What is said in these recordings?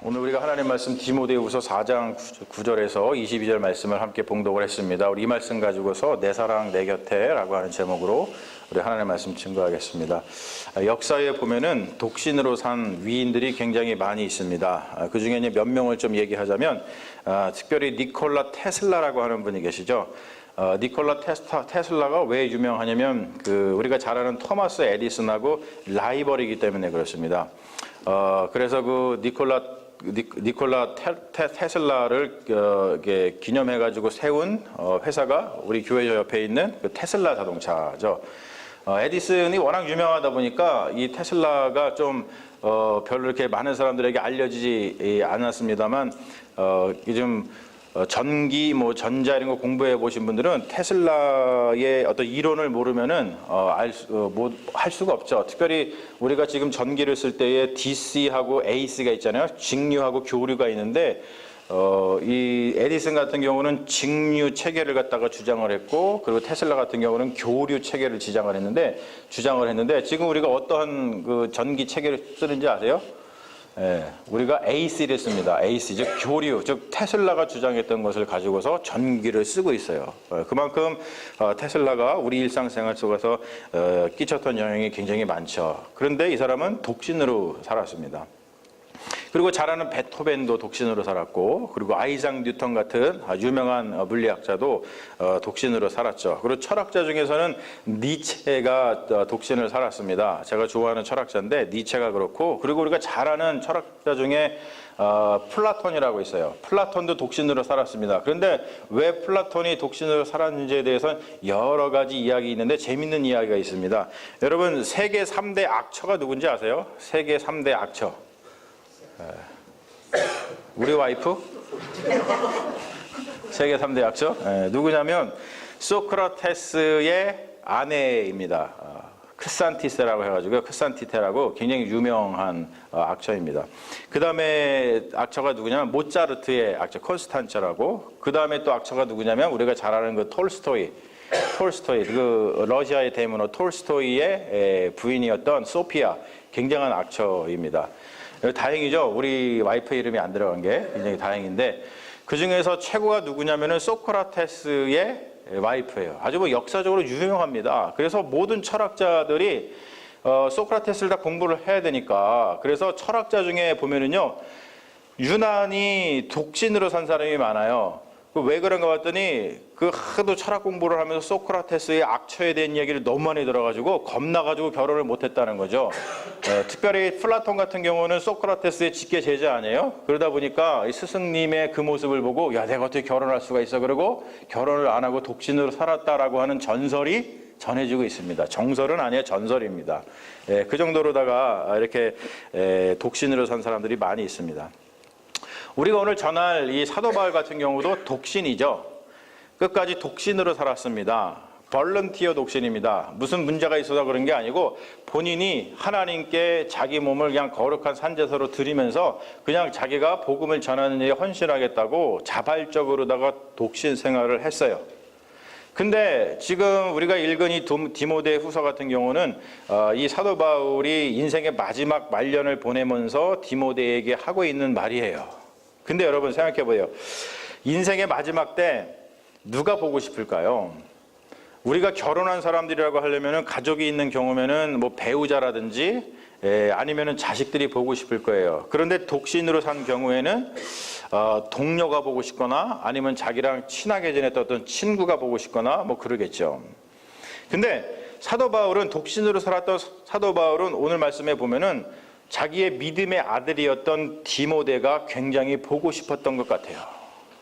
오늘 우리가 하나님 말씀 디모데후서 4장 9절에서 22절 말씀을 함께 봉독을 했습니다. 우리 이 말씀 가지고서 내 사랑 내 곁에라고 하는 제목으로 우리 하나님 말씀 증거하겠습니다. 역사에 보면은 독신으로 산 위인들이 굉장히 많이 있습니다. 그 중에 몇 명을 좀 얘기하자면 특별히 니콜라 테슬라라고 하는 분이 계시죠. 니콜라 테슬라가 왜 유명하냐면 우리가 잘 아는 토마스 에디슨하고 라이벌이기 때문에 그렇습니다. 그래서 니콜라 테슬라를 기념해가지고 세운 회사가 우리 교회 옆에 있는 테슬라 자동차죠. 에디슨이 워낙 유명하다 보니까 이 테슬라가 좀 별로 이렇게 많은 사람들에게 알려지지 않았습니다만 요즘 전기, 전자 이런 거 공부해 보신 분들은 테슬라의 어떤 이론을 모르면은 할 수가 없죠. 특별히 우리가 지금 전기를 쓸 때에 DC하고 AC가 있잖아요. 직류하고 교류가 있는데 이 에디슨 같은 경우는 직류 체계를 갖다가 주장을 했고, 그리고 테슬라 같은 경우는 교류 체계를 주장을 했는데 지금 우리가 어떠한 그 전기 체계를 쓰는지 아세요? 우리가 AC를 씁니다. AC, 즉 교류, 즉 테슬라가 주장했던 것을 가지고서 전기를 쓰고 있어요. 그만큼 테슬라가 우리 일상생활 속에서 끼쳤던 영향이 굉장히 많죠. 그런데 이 사람은 독신으로 살았습니다. 그리고 잘 아는 베토벤도 독신으로 살았고, 그리고 아이작 뉴턴 같은 유명한 물리학자도 독신으로 살았죠. 그리고 철학자 중에서는 니체가 독신을 살았습니다. 제가 좋아하는 철학자인데 니체가 그렇고, 그리고 우리가 잘 아는 철학자 중에 플라톤이라고 있어요. 플라톤도 독신으로 살았습니다. 그런데 왜 플라톤이 독신으로 살았는지에 대해서는 여러 가지 이야기 있는데 재밌는 이야기가 있습니다. 여러분, 세계 3대 악처가 누군지 아세요? 세계 3대 악처. 우리 와이프? 세계 3대 악처? 누구냐면 소크라테스의 아내입니다. 크산티세라고 해가지고요. 크산티테라고 굉장히 유명한 악처입니다. 그 다음에 악처가 누구냐면 모차르트의 악처 콘스탄츠라고. 그 다음에 또 악처가 누구냐면 우리가 잘 아는 그 톨스토이, 그 러시아의 대문호 톨스토이의 부인이었던 소피아, 굉장한 악처입니다. 다행이죠. 우리 와이프 이름이 안 들어간 게 굉장히 다행인데, 그 중에서 최고가 누구냐면은 소크라테스의 와이프예요. 아주 역사적으로 유명합니다. 그래서 모든 철학자들이 소크라테스를 다 공부를 해야 되니까, 그래서 철학자 중에 보면은요, 유난히 독신으로 산 사람이 많아요. 왜 그런가 봤더니 하도 철학 공부를 하면서 소크라테스의 악처에 대한 이야기를 너무 많이 들어가지고 겁나가지고 결혼을 못했다는 거죠. 특별히 플라톤 같은 경우는 소크라테스의 직계 제자 아니에요? 그러다 보니까 이 스승님의 그 모습을 보고 야, 내가 어떻게 결혼할 수가 있어? 그러고 결혼을 안 하고 독신으로 살았다라고 하는 전설이 전해지고 있습니다. 정설은 아니에요, 전설입니다. 그 정도로다가 이렇게 독신으로 산 사람들이 많이 있습니다. 우리가 오늘 전할 이 사도 바울 같은 경우도 독신이죠. 끝까지 독신으로 살았습니다. 벌런티어 독신입니다. 무슨 문제가 있어서 그런 게 아니고 본인이 하나님께 자기 몸을 그냥 거룩한 산제사로 드리면서 그냥 자기가 복음을 전하는 일에 헌신하겠다고 자발적으로다가 독신 생활을 했어요. 근데 지금 우리가 읽은 이 디모데 후서 같은 경우는 이 사도 바울이 인생의 마지막 말년을 보내면서 디모데에게 하고 있는 말이에요. 근데 여러분 생각해보세요. 인생의 마지막 때 누가 보고 싶을까요? 우리가 결혼한 사람들이라고 하려면 가족이 있는 경우면은 배우자라든지 아니면은 자식들이 보고 싶을 거예요. 그런데 독신으로 산 경우에는 동료가 보고 싶거나 아니면 자기랑 친하게 지냈던 어떤 친구가 보고 싶거나 그러겠죠. 근데 사도 바울은 독신으로 살았던 사도 바울은 오늘 말씀에 보면은 자기의 믿음의 아들이었던 디모데가 굉장히 보고 싶었던 것 같아요.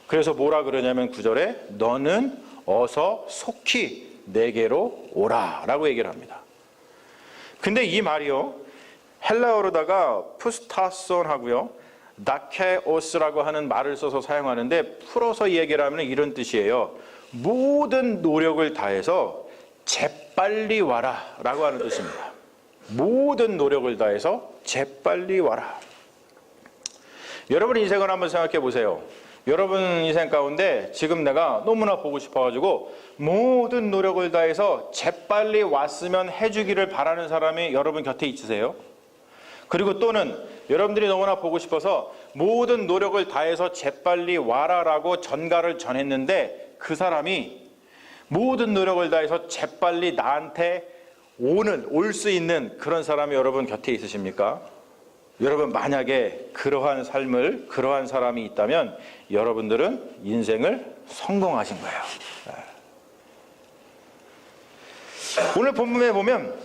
그래서 뭐라 그러냐면 9절에 너는 어서 속히 내게로 오라 라고 얘기를 합니다. 근데 이 말이요, 헬라어로다가 푸스타손 하고요, 다케오스라고 하는 말을 써서 사용하는데, 풀어서 얘기를 하면 이런 뜻이에요. 모든 노력을 다해서 재빨리 와라 라고 하는 뜻입니다. 모든 노력을 다해서 재빨리 와라. 여러분 인생을 한번 생각해 보세요. 여러분 인생 가운데 지금 내가 너무나 보고 싶어가지고 모든 노력을 다해서 재빨리 왔으면 해주기를 바라는 사람이 여러분 곁에 있으세요? 그리고 또는 여러분들이 너무나 보고 싶어서 모든 노력을 다해서 재빨리 와라라고 전가를 전했는데 그 사람이 모든 노력을 다해서 재빨리 나한테 올 수 있는 그런 사람이 여러분 곁에 있으십니까? 여러분 만약에 그러한 사람이 있다면 여러분들은 인생을 성공하신 거예요. 오늘 본문에 보면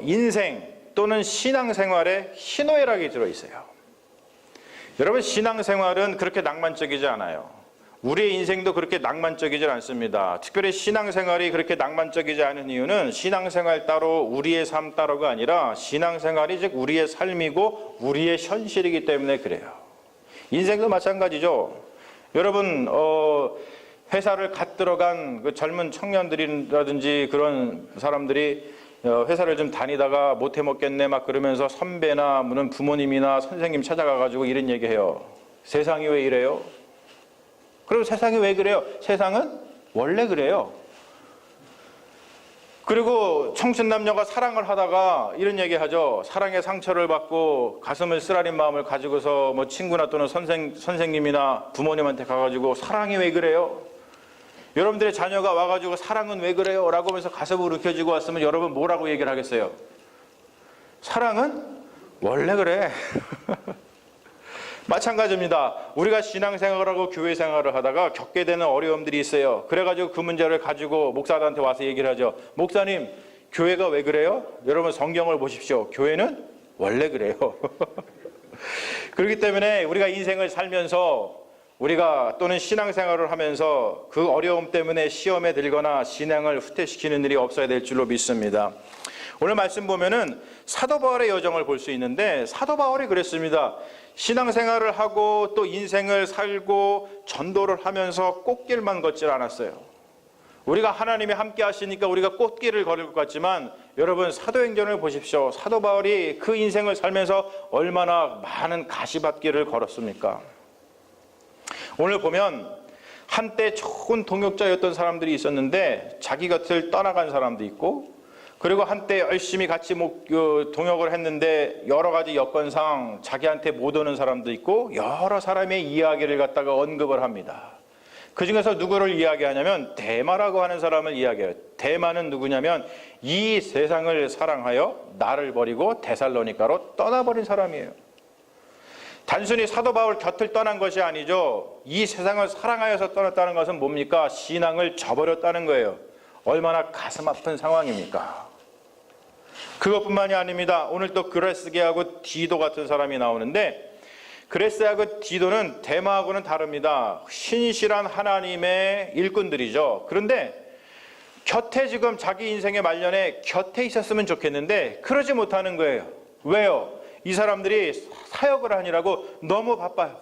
인생 또는 신앙생활에 희노애락이 들어있어요. 여러분 신앙생활은 그렇게 낭만적이지 않아요. 우리의 인생도 그렇게 낭만적이지 않습니다. 특별히 신앙생활이 그렇게 낭만적이지 않은 이유는 신앙생활 따로 우리의 삶 따로가 아니라 신앙생활이 즉 우리의 삶이고 우리의 현실이기 때문에 그래요. 인생도 마찬가지죠. 여러분 회사를 갓 들어간 그 젊은 청년들이라든지 그런 사람들이 회사를 좀 다니다가 못해 먹겠네 막 그러면서 선배나 무슨 부모님이나 선생님 찾아가가지고 이런 얘기해요. 세상이 왜 이래요? 그리고 세상이 왜 그래요? 세상은 원래 그래요. 그리고 청춘 남녀가 사랑을 하다가 이런 얘기하죠. 사랑의 상처를 받고 가슴을 쓰라린 마음을 가지고서 뭐 친구나 또는 선생님이나 부모님한테 가가지고 사랑이 왜 그래요? 여러분들의 자녀가 와가지고 사랑은 왜 그래요? 라고 하면서 가슴을 움켜쥐고 왔으면 여러분 뭐라고 얘기를 하겠어요? 사랑은 원래 그래. 마찬가지입니다. 우리가 신앙생활을 하고 교회생활을 하다가 겪게 되는 어려움들이 있어요. 그래가지고 그 문제를 가지고 목사들한테 와서 얘기를 하죠. 목사님, 교회가 왜 그래요? 여러분 성경을 보십시오. 교회는 원래 그래요. 그렇기 때문에 우리가 인생을 살면서 우리가 또는 신앙생활을 하면서 그 어려움 때문에 시험에 들거나 신앙을 후퇴시키는 일이 없어야 될 줄로 믿습니다. 오늘 말씀 보면은 사도 바울의 여정을 볼 수 있는데 사도 바울이 그랬습니다. 신앙생활을 하고 또 인생을 살고 전도를 하면서 꽃길만 걷질 않았어요. 우리가 하나님이 함께 하시니까 우리가 꽃길을 걸을 것 같지만 여러분 사도행전을 보십시오. 사도 바울이 그 인생을 살면서 얼마나 많은 가시밭길을 걸었습니까? 오늘 보면 한때 좋은 동역자였던 사람들이 있었는데 자기 곁을 떠나간 사람도 있고 그리고 한때 열심히 같이 동역을 했는데 여러 가지 여건상 자기한테 못 오는 사람도 있고 여러 사람의 이야기를 갖다가 언급을 합니다. 그 중에서 누구를 이야기하냐면 데마라고 하는 사람을 이야기해요. 데마는 누구냐면 이 세상을 사랑하여 나를 버리고 데살로니가로 떠나버린 사람이에요. 단순히 사도 바울 곁을 떠난 것이 아니죠. 이 세상을 사랑하여서 떠났다는 것은 뭡니까? 신앙을 저버렸다는 거예요. 얼마나 가슴 아픈 상황입니까? 그것뿐만이 아닙니다. 오늘 또 그레스게하고 디도 같은 사람이 나오는데 그레스하고 디도는 데마하고는 다릅니다. 신실한 하나님의 일꾼들이죠. 그런데 곁에 지금 자기 인생의 말년에 곁에 있었으면 좋겠는데 그러지 못하는 거예요. 왜요? 이 사람들이 사역을 하느라고 너무 바빠요.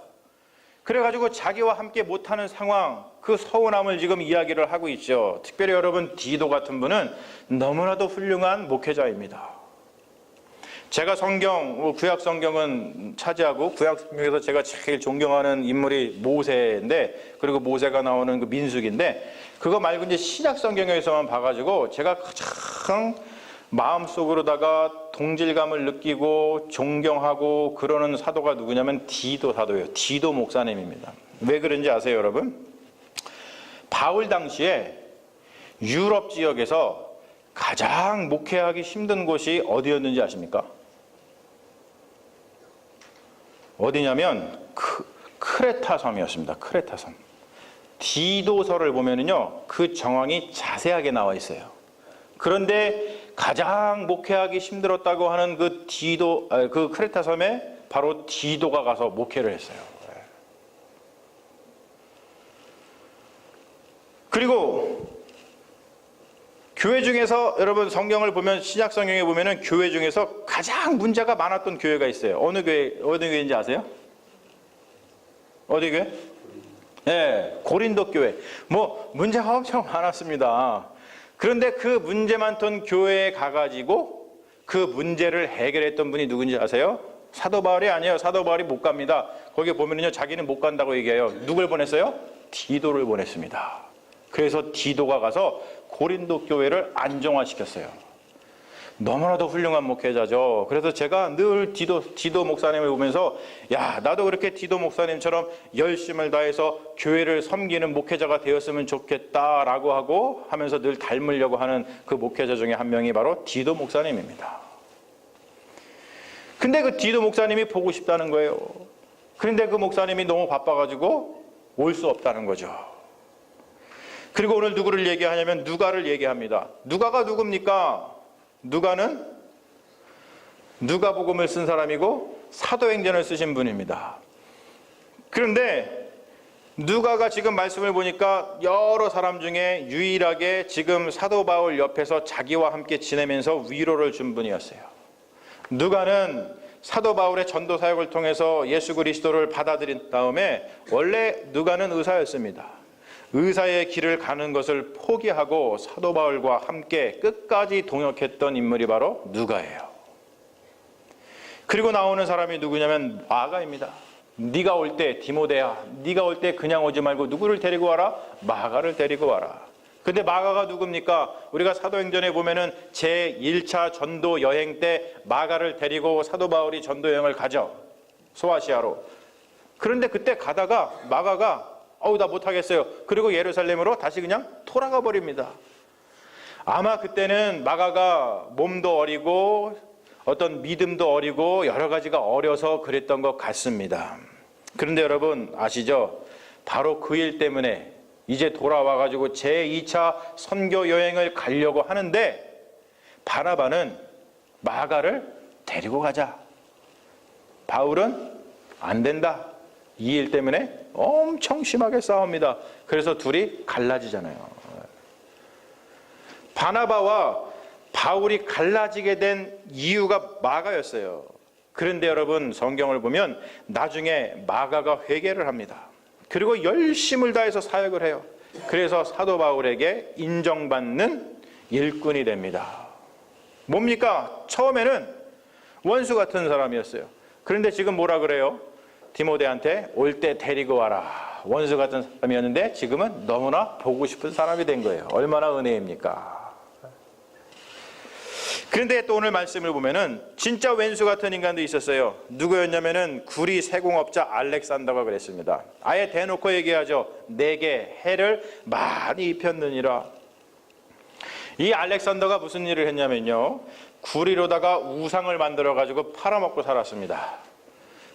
그래가지고 자기와 함께 못하는 상황, 그 서운함을 지금 이야기를 하고 있죠. 특별히 여러분 디도 같은 분은 너무나도 훌륭한 목회자입니다. 제가 구약 성경은 차지하고 구약 성경에서 제가 제일 존경하는 인물이 모세인데 그리고 모세가 나오는 그 민수기인데 그거 말고 이제 신약 성경에서만 봐가지고 제가 가장 마음속으로다가 동질감을 느끼고 존경하고 그러는 사도가 누구냐면 디도 사도예요. 디도 목사님입니다. 왜 그런지 아세요, 여러분? 바울 당시에 유럽 지역에서 가장 목회하기 힘든 곳이 어디였는지 아십니까? 어디냐면 크레타 섬이었습니다. 크레타 섬. 디도서를 보면은요, 그 정황이 자세하게 나와 있어요. 그런데 가장 목회하기 힘들었다고 하는 그 크레타 섬에 바로 디도가 가서 목회를 했어요. 그리고 교회 중에서 여러분 성경을 보면 신약 성경에 보면은 교회 중에서 가장 문제가 많았던 교회가 있어요. 어느 교회인지 아세요? 어디 교회? 네, 고린도 교회. 뭐 문제가 엄청 많았습니다. 그런데 그 문제 많던 교회에 가가지고 그 문제를 해결했던 분이 누군지 아세요? 사도 바울이 아니에요. 사도 바울이 못 갑니다. 거기 보면은요, 자기는 못 간다고 얘기해요. 누굴 보냈어요? 디도를 보냈습니다. 그래서 디도가 가서 고린도 교회를 안정화시켰어요. 너무나도 훌륭한 목회자죠. 그래서 제가 늘 디도 목사님을 보면서 야, 나도 그렇게 디도 목사님처럼 열심을 다해서 교회를 섬기는 목회자가 되었으면 좋겠다라고 하고 하면서 늘 닮으려고 하는 그 목회자 중에 한 명이 바로 디도 목사님입니다. 근데 그 디도 목사님이 보고 싶다는 거예요. 그런데 그 목사님이 너무 바빠가지고 올 수 없다는 거죠. 그리고 오늘 누구를 얘기하냐면 누가를 얘기합니다. 누가가 누굽니까? 누가는 누가복음을 쓴 사람이고 사도행전을 쓰신 분입니다. 그런데 누가가 지금 말씀을 보니까 여러 사람 중에 유일하게 지금 사도 바울 옆에서 자기와 함께 지내면서 위로를 준 분이었어요. 누가는 사도 바울의 전도 사역을 통해서 예수 그리스도를 받아들인 다음에 원래 누가는 의사였습니다. 의사의 길을 가는 것을 포기하고 사도 바울과 함께 끝까지 동역했던 인물이 바로 누가예요. 그리고 나오는 사람이 누구냐면 마가입니다. 네가 올 때 디모데야, 네가 올 때 그냥 오지 말고 누구를 데리고 와라? 마가를 데리고 와라. 근데 마가가 누굽니까? 우리가 사도행전에 보면은 제1차 전도 여행 때 마가를 데리고 사도 바울이 전도 여행을 가죠. 소아시아로. 그런데 그때 가다가 마가가 나 못하겠어요. 그리고 예루살렘으로 다시 그냥 돌아가 버립니다. 아마 그때는 마가가 몸도 어리고 어떤 믿음도 어리고 여러 가지가 어려서 그랬던 것 같습니다. 그런데 여러분 아시죠? 바로 그 일 때문에 이제 돌아와가지고 제2차 선교 여행을 가려고 하는데 바나바는 마가를 데리고 가자. 바울은 안 된다. 이 일 때문에 엄청 심하게 싸웁니다. 그래서 둘이 갈라지잖아요. 바나바와 바울이 갈라지게 된 이유가 마가였어요. 그런데 여러분 성경을 보면 나중에 마가가 회개를 합니다. 그리고 열심을 다해서 사역을 해요. 그래서 사도 바울에게 인정받는 일꾼이 됩니다. 뭡니까? 처음에는 원수 같은 사람이었어요. 그런데 지금 뭐라 그래요? 디모데한테 올 때 데리고 와라. 원수 같은 사람이었는데 지금은 너무나 보고 싶은 사람이 된 거예요. 얼마나 은혜입니까? 그런데 또 오늘 말씀을 보면은 진짜 왼수 같은 인간도 있었어요. 누구였냐면은 구리 세공업자 알렉산더가 그랬습니다. 아예 대놓고 얘기하죠. 내게 해를 많이 입혔느니라. 이 알렉산더가 무슨 일을 했냐면요. 구리로다가 우상을 만들어 가지고 팔아먹고 살았습니다.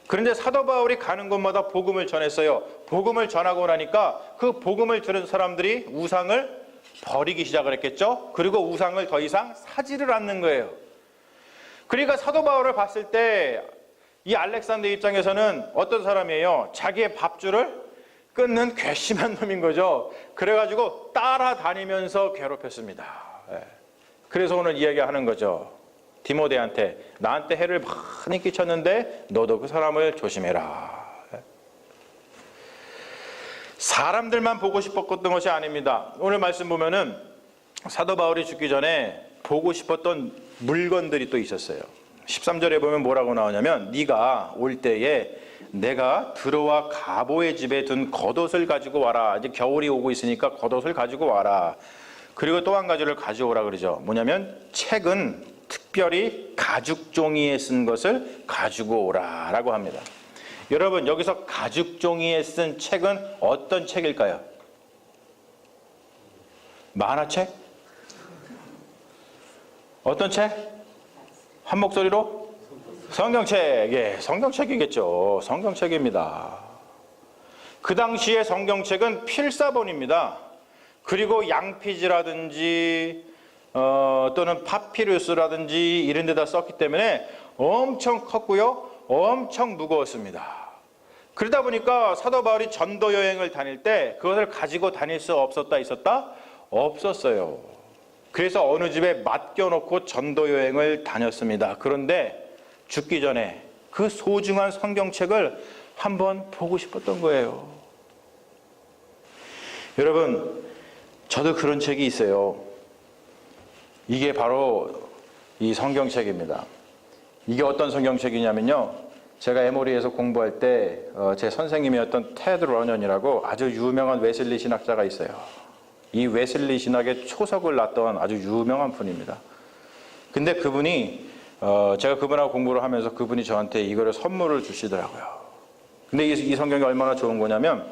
그런데 사도 바울이 가는 곳마다 복음을 전했어요. 복음을 전하고 나니까 그 복음을 들은 사람들이 우상을 버리기 시작을 했겠죠. 그리고 우상을 더 이상 사지를 않는 거예요. 그러니까 사도 바울을 봤을 때 이 알렉산더 입장에서는 어떤 사람이에요? 자기의 밥줄을 끊는 괘씸한 놈인 거죠. 그래가지고 따라다니면서 괴롭혔습니다. 그래서 오늘 이야기하는 거죠. 디모데한테 나한테 해를 많이 끼쳤는데 너도 그 사람을 조심해라. 사람들만 보고 싶었던 것이 아닙니다. 오늘 말씀 보면은 사도 바울이 죽기 전에 보고 싶었던 물건들이 또 있었어요. 13절에 보면 뭐라고 나오냐면 네가 올 때에 내가 들어와 가보의 집에 둔 겉옷을 가지고 와라. 이제 겨울이 오고 있으니까 겉옷을 가지고 와라. 그리고 또 한 가지를 가져오라 그러죠. 뭐냐면 책은 특별히 가죽 종이에 쓴 것을 가지고 오라라고 합니다. 여러분 여기서 가죽 종이에 쓴 책은 어떤 책일까요? 만화책? 어떤 책? 한 목소리로? 성경책. 예, 성경책이겠죠. 성경책입니다. 그 당시에 성경책은 필사본입니다. 그리고 양피지라든지 또는 파피루스라든지 이런 데다 썼기 때문에 엄청 컸고요. 엄청 무거웠습니다. 그러다 보니까 사도 바울이 전도 여행을 다닐 때 그것을 가지고 다닐 수 없었다 있었다? 없었어요. 그래서 어느 집에 맡겨놓고 전도 여행을 다녔습니다. 그런데 죽기 전에 그 소중한 성경책을 한번 보고 싶었던 거예요. 여러분, 저도 그런 책이 있어요. 이게 바로 이 성경책입니다. 이게 어떤 성경책이냐면요. 제가 에모리에서 공부할 때 제 선생님이었던 테드 러년이라고 아주 유명한 웨슬리 신학자가 있어요. 이 웨슬리 신학의 초석을 놨던 아주 유명한 분입니다. 근데 그분이 제가 그분하고 공부를 하면서 그분이 저한테 이거를 선물을 주시더라고요. 근데 이 성경이 얼마나 좋은 거냐면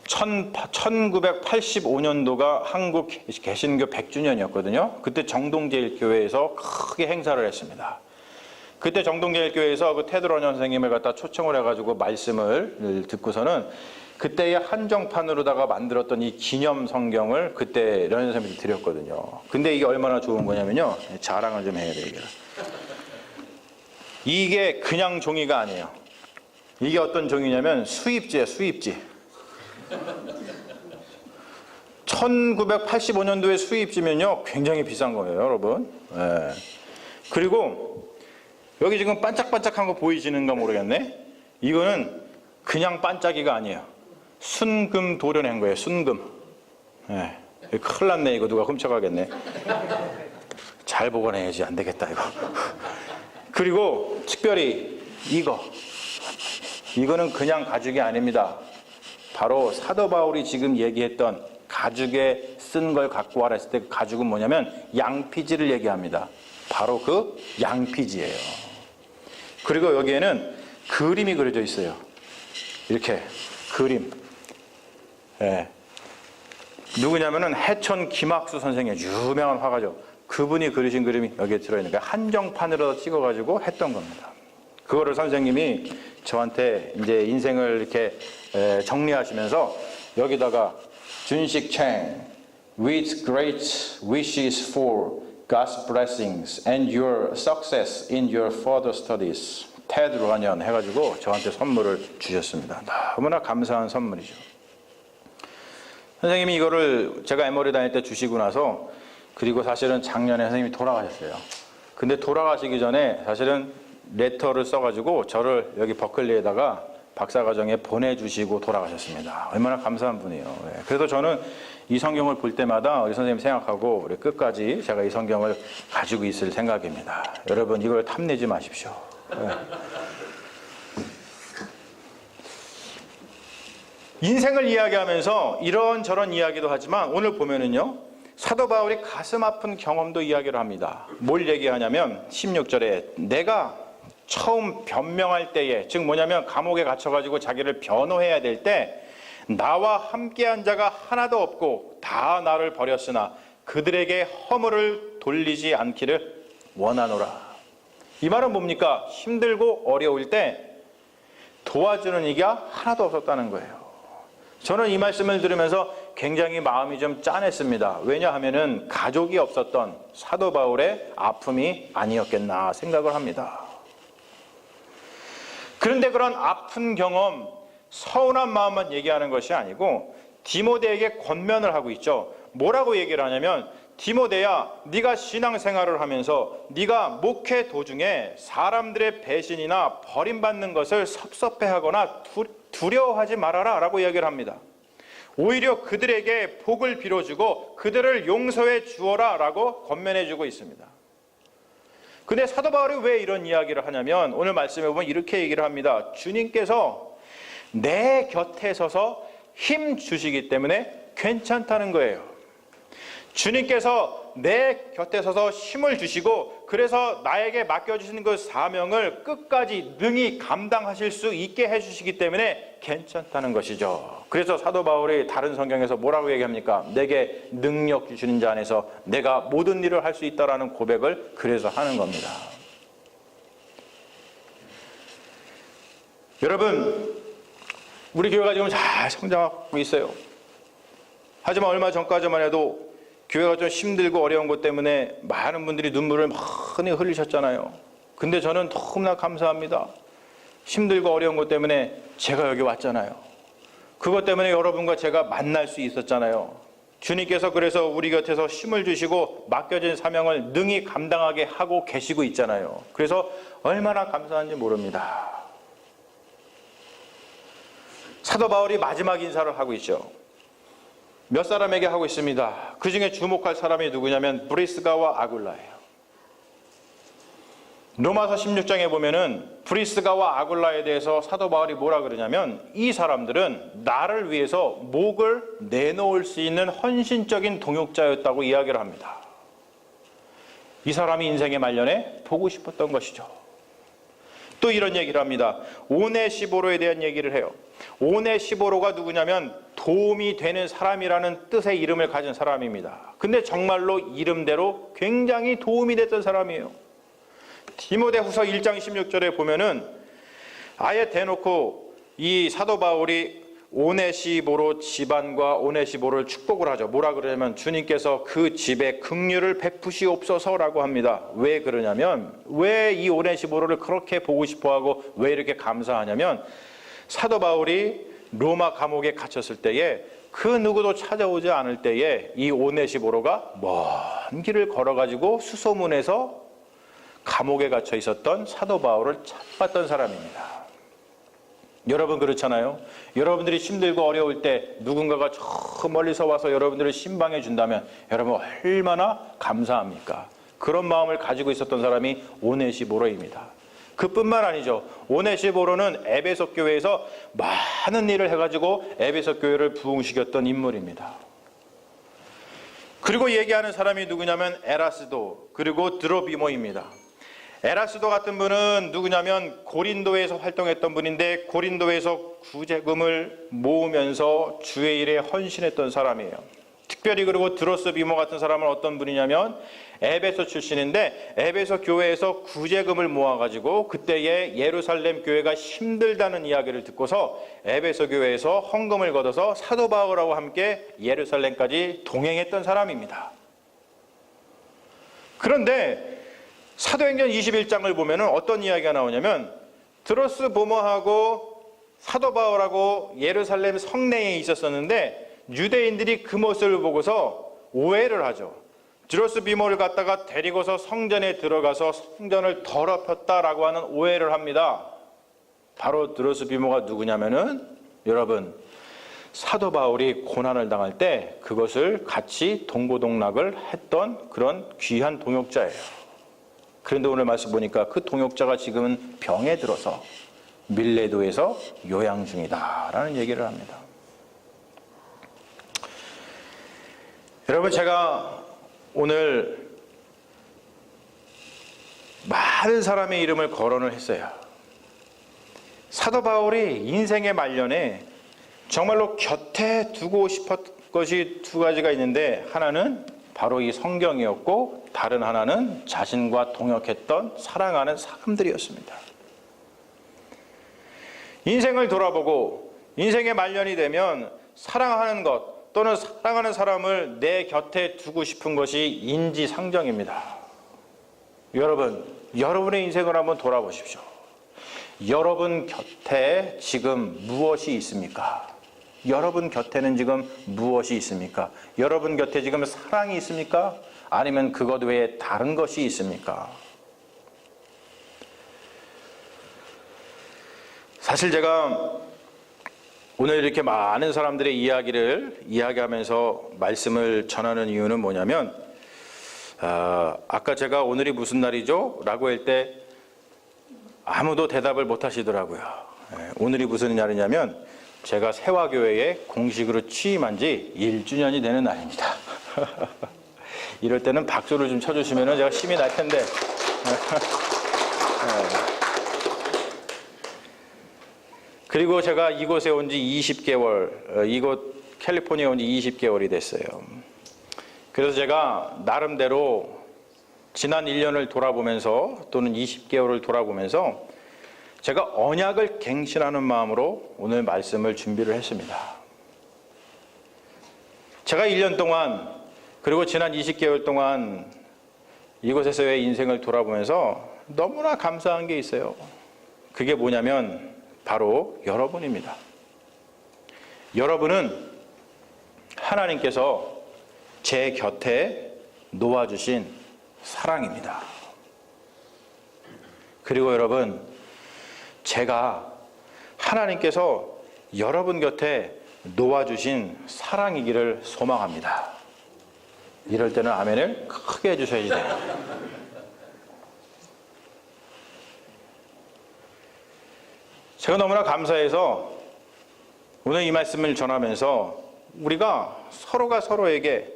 1985년도가 한국 개신교 100주년이었거든요. 그때 정동제일교회에서 크게 행사를 했습니다. 그때 정동제일교회에서 그 테드 러너 선생님을 갖다 초청을 해가지고 말씀을 듣고서는 그때의 한정판으로다가 만들었던 이 기념 성경을 그때 러너 선생님이 드렸거든요. 근데 이게 얼마나 좋은 거냐면요. 자랑을 좀 해야 돼요. 이게 그냥 종이가 아니에요. 이게 어떤 종이냐면 수입지예요. 수입지. 1985년도에 수입지면요 굉장히 비싼 거예요, 여러분. 네. 그리고 여기 지금 반짝반짝한 거 보이시는가 모르겠네. 이거는 그냥 반짝이가 아니에요. 순금 도려낸 거예요. 순금. 네. 큰일 났네. 이거 누가 훔쳐가겠네. 잘 보관해야지. 안 되겠다 이거. 그리고 특별히 이거는 그냥 가죽이 아닙니다. 바로 사도 바울이 지금 얘기했던 가죽에 쓴 걸 갖고 와라 했을 때 그 가죽은 뭐냐면 양피지를 얘기합니다. 바로 그 양피지예요. 그리고 여기에는 그림이 그려져 있어요. 이렇게 그림. 예. 누구냐면은 해천 김학수 선생의 유명한 화가죠. 그분이 그리신 그림이 여기에 들어있는 거예요. 한정판으로 찍어가지고 했던 겁니다. 그거를 선생님이 저한테 이제 인생을 이렇게 정리하시면서 여기다가 준식 챙 with great wishes for God's blessings and your success in your further studies. 테드 러너 해가지고 저한테 선물을 주셨습니다. 너무나 감사한 선물이죠. 선생님이 이거를 제가 에머리 다닐 때 주시고 나서 그리고 사실은 작년에 선생님이 돌아가셨어요. 근데 돌아가시기 전에 사실은 레터를 써가지고 저를 여기 버클리에다가 박사과정에 보내주시고 돌아가셨습니다. 얼마나 감사한 분이에요. 그래서 저는 이 성경을 볼 때마다 우리 선생님 생각하고 우리 끝까지 제가 이 성경을 가지고 있을 생각입니다. 여러분 이걸 탐내지 마십시오. 인생을 이야기하면서 이런저런 이야기도 하지만 오늘 보면은요 사도 바울이 가슴 아픈 경험도 이야기를 합니다. 뭘 얘기하냐면 16절에 내가 처음 변명할 때에, 즉 뭐냐면 감옥에 갇혀가지고 자기를 변호해야 될 때 나와 함께한 자가 하나도 없고 다 나를 버렸으나 그들에게 허물을 돌리지 않기를 원하노라. 이 말은 뭡니까? 힘들고 어려울 때 도와주는 이가 하나도 없었다는 거예요. 저는 이 말씀을 들으면서 굉장히 마음이 좀 짠했습니다. 왜냐하면은 가족이 없었던 사도 바울의 아픔이 아니었겠나 생각을 합니다. 그런데 그런 아픈 경험, 서운한 마음만 얘기하는 것이 아니고 디모데에게 권면을 하고 있죠. 뭐라고 얘기를 하냐면 디모데야, 네가 신앙생활을 하면서 네가 목회 도중에 사람들의 배신이나 버림받는 것을 섭섭해하거나 두려워하지 말아라 라고 이야기를 합니다. 오히려 그들에게 복을 빌어주고 그들을 용서해 주어라 라고 권면해 주고 있습니다. 근데 사도 바울이 왜 이런 이야기를 하냐면 오늘 말씀에 보면 이렇게 얘기를 합니다. 주님께서 내 곁에 서서 힘 주시기 때문에 괜찮다는 거예요. 주님께서 내 곁에 서서 힘을 주시고 그래서 나에게 맡겨주시는 그 사명을 끝까지 능히 감당하실 수 있게 해주시기 때문에 괜찮다는 것이죠. 그래서 사도 바울이 다른 성경에서 뭐라고 얘기합니까? 내게 능력 주시는 자 안에서 내가 모든 일을 할 수 있다라는 고백을 그래서 하는 겁니다. 여러분, 우리 교회가 지금 잘 성장하고 있어요. 하지만 얼마 전까지만 해도 교회가 좀 힘들고 어려운 것 때문에 많은 분들이 눈물을 많이 흘리셨잖아요. 근데 저는 너무나 감사합니다. 힘들고 어려운 것 때문에 제가 여기 왔잖아요. 그것 때문에 여러분과 제가 만날 수 있었잖아요. 주님께서 그래서 우리 곁에서 힘을 주시고 맡겨진 사명을 능히 감당하게 하고 계시고 있잖아요. 그래서 얼마나 감사한지 모릅니다. 사도 바울이 마지막 인사를 하고 있죠. 몇 사람에게 하고 있습니다. 그 중에 주목할 사람이 누구냐면 브리스가와 아굴라예요. 로마서 16장에 보면은 브리스가와 아굴라에 대해서 사도 바울이 뭐라 그러냐면 이 사람들은 나를 위해서 목을 내놓을 수 있는 헌신적인 동역자였다고 이야기를 합니다. 이 사람이 인생의 말년에 보고 싶었던 것이죠. 또 이런 얘기를 합니다. 오네시보로에 대한 얘기를 해요. 오네시보로가 누구냐면 도움이 되는 사람이라는 뜻의 이름을 가진 사람입니다. 근데 정말로 이름대로 굉장히 도움이 됐던 사람이에요. 디모데후서 1장 16절에 보면은 아예 대놓고 이 사도 바울이 오네시보로 집안과 오네시보로를 축복을 하죠. 뭐라 그러냐면 주님께서 그 집에 긍휼을 베푸시옵소서라고 합니다. 왜 그러냐면, 왜 이 오네시보로를 그렇게 보고 싶어하고 왜 이렇게 감사하냐면, 사도 바울이 로마 감옥에 갇혔을 때에 그 누구도 찾아오지 않을 때에 이 오네시보로가 먼 길을 걸어가지고 수소문에서 감옥에 갇혀 있었던 사도 바울을 찾았던 사람입니다. 여러분 그렇잖아요. 여러분들이 힘들고 어려울 때 누군가가 저 멀리서 와서 여러분들을 신방해 준다면 여러분 얼마나 감사합니까? 그런 마음을 가지고 있었던 사람이 오네시보로입니다. 그뿐만 아니죠. 오네시보로는 에베소 교회에서 많은 일을 해가지고 에베소 교회를 부흥시켰던 인물입니다. 그리고 얘기하는 사람이 누구냐면 에라스도 그리고 드로비모입니다. 에라스도 같은 분은 누구냐면 고린도에서 활동했던 분인데 고린도에서 구제금을 모으면서 주의 일에 헌신했던 사람이에요. 특별히 그리고 드로스비모 같은 사람은 어떤 분이냐면 에베소 출신인데 에베소 교회에서 구제금을 모아가지고 그때의 예루살렘 교회가 힘들다는 이야기를 듣고서 에베소 교회에서 헌금을 걷어서 사도 바울하고 함께 예루살렘까지 동행했던 사람입니다. 그런데 사도행전 21장을 보면 어떤 이야기가 나오냐면 드로스보모하고 사도 바울하고 예루살렘 성내에 있었었는데 유대인들이 그 모습을 보고서 오해를 하죠. 드로스비모를 갖다가 데리고서 성전에 들어가서 성전을 더럽혔다라고 하는 오해를 합니다. 바로 드로스비모가 누구냐면은 여러분 사도 바울이 고난을 당할 때 그것을 같이 동고동락을 했던 그런 귀한 동역자예요. 그런데 오늘 말씀 보니까 그 동역자가 지금은 병에 들어서 밀레도에서 요양 중이다라는 얘기를 합니다. 여러분 제가 오늘 많은 사람의 이름을 거론을 했어요. 사도 바울이 인생의 말년에 정말로 곁에 두고 싶었던 것이 두 가지가 있는데 하나는 바로 이 성경이었고 다른 하나는 자신과 동역했던 사랑하는 사람들이었습니다. 인생을 돌아보고 인생의 말년이 되면 사랑하는 것 또는 사랑하는 사람을 내 곁에 두고 싶은 것이 인지상정입니다. 여러분, 여러분의 인생을 한번 돌아보십시오. 여러분 곁에 지금 무엇이 있습니까? 여러분 곁에는 지금 무엇이 있습니까? 여러분 곁에 지금 사랑이 있습니까? 아니면 그것 외에 다른 것이 있습니까? 사실 제가 오늘 이렇게 많은 사람들의 이야기를 이야기하면서 말씀을 전하는 이유는 뭐냐면 아까 제가 오늘이 무슨 날이죠? 라고 할 때 아무도 대답을 못 하시더라고요. 오늘이 무슨 날이냐면 제가 세화교회에 공식으로 취임한 지 1주년이 되는 날입니다. 이럴 때는 박수를 좀 쳐주시면 제가 힘이 날 텐데. 그리고 제가 이곳에 온 지 20개월, 이곳 캘리포니아에 온 지 20개월이 됐어요. 그래서 제가 나름대로 지난 1년을 돌아보면서 또는 20개월을 돌아보면서 제가 언약을 갱신하는 마음으로 오늘 말씀을 준비를 했습니다. 제가 1년 동안 그리고 지난 20개월 동안 이곳에서의 인생을 돌아보면서 너무나 감사한 게 있어요. 그게 뭐냐면 바로 여러분입니다. 여러분은 하나님께서 제 곁에 놓아주신 사랑입니다. 그리고 여러분, 제가 하나님께서 여러분 곁에 놓아주신 사랑이기를 소망합니다. 이럴 때는 아멘을 크게 해주셔야지 돼요. 제가 너무나 감사해서 오늘 이 말씀을 전하면서 우리가 서로가 서로에게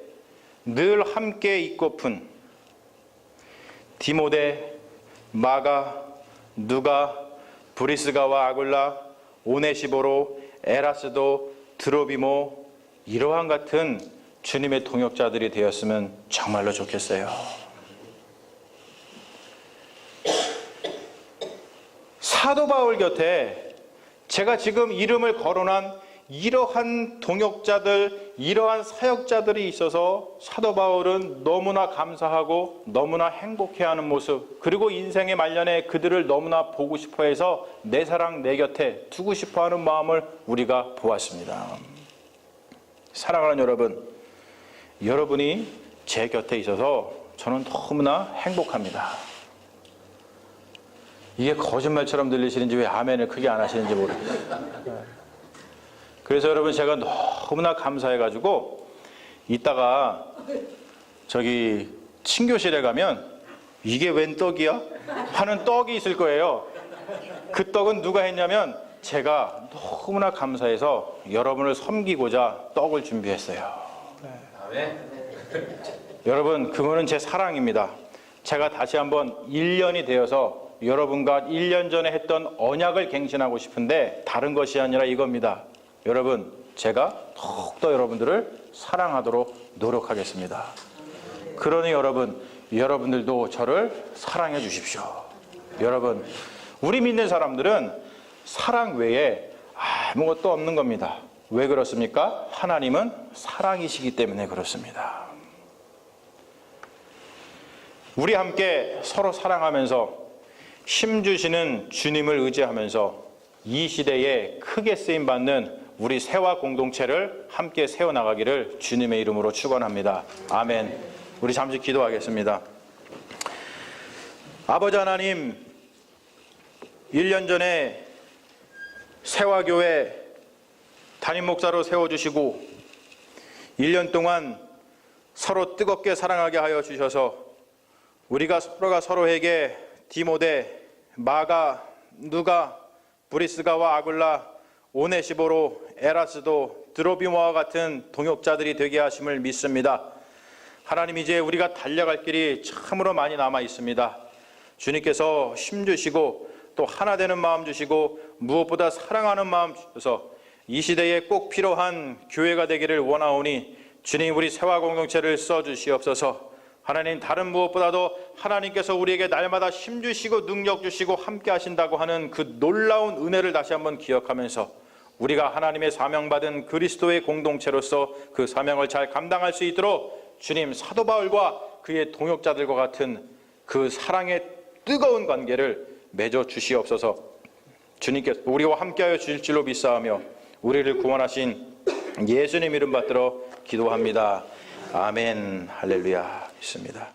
늘 함께 있고픈 디모데, 마가, 누가, 브리스가와 아굴라, 오네시보로, 에라스도, 드로비모, 이러한 같은 주님의 동역자들이 되었으면 정말로 좋겠어요. 사도 바울 곁에 제가 지금 이름을 거론한 이러한 동역자들, 이러한 사역자들이 있어서 사도 바울은 너무나 감사하고 너무나 행복해하는 모습, 그리고 인생의 말년에 그들을 너무나 보고 싶어해서 내 사랑 내 곁에 두고 싶어하는 마음을 우리가 보았습니다. 사랑하는 여러분, 여러분이 제 곁에 있어서 저는 너무나 행복합니다. 이게 거짓말처럼 들리시는지 왜 아멘을 크게 안 하시는지 모르겠어요. 그래서 여러분, 제가 너무나 감사해가지고 이따가 저기 친교실에 가면 이게 웬 떡이야? 하는 떡이 있을 거예요. 그 떡은 누가 했냐면 제가 너무나 감사해서 여러분을 섬기고자 떡을 준비했어요. 여러분, 그거는 제 사랑입니다. 제가 다시 한번 1년이 되어서 여러분과 1년 전에 했던 언약을 갱신하고 싶은데 다른 것이 아니라 이겁니다. 여러분, 제가 더욱더 여러분들을 사랑하도록 노력하겠습니다. 그러니 여러분들도 저를 사랑해 주십시오. 여러분, 우리 믿는 사람들은 사랑 외에 아무것도 없는 겁니다. 왜 그렇습니까? 하나님은 사랑이시기 때문에 그렇습니다. 우리 함께 서로 사랑하면서 힘주시는 주님을 의지하면서 이 시대에 크게 쓰임받는 우리 세화 공동체를 함께 세워나가기를 주님의 이름으로 축원합니다. 아멘. 우리 잠시 기도하겠습니다. 아버지 하나님, 1년 전에 세화교회 담임 목사로 세워주시고 1년 동안 서로 뜨겁게 사랑하게 하여 주셔서 우리가 서로가 서로에게 디모데, 마가, 누가, 브리스가와 아굴라, 오네시보로, 에라스도, 드로비모와 같은 동역자들이 되게 하심을 믿습니다. 하나님, 이제 우리가 달려갈 길이 참으로 많이 남아 있습니다. 주님께서 힘주시고 또 하나 되는 마음 주시고 무엇보다 사랑하는 마음 주셔서 이 시대에 꼭 필요한 교회가 되기를 원하오니 주님, 우리 세화 공동체를 써주시옵소서. 하나님, 다른 무엇보다도 하나님께서 우리에게 날마다 힘주시고 능력 주시고 함께 하신다고 하는 그 놀라운 은혜를 다시 한번 기억하면서 우리가 하나님의 사명받은 그리스도의 공동체로서 그 사명을 잘 감당할 수 있도록 주님, 사도 바울과 그의 동역자들과 같은 그 사랑의 뜨거운 관계를 맺어 주시옵소서. 주님께서 우리와 함께하여 주실 줄로 믿사오며 우리를 구원하신 예수님 이름 받들어 기도합니다. 아멘. 할렐루야. 있습니다.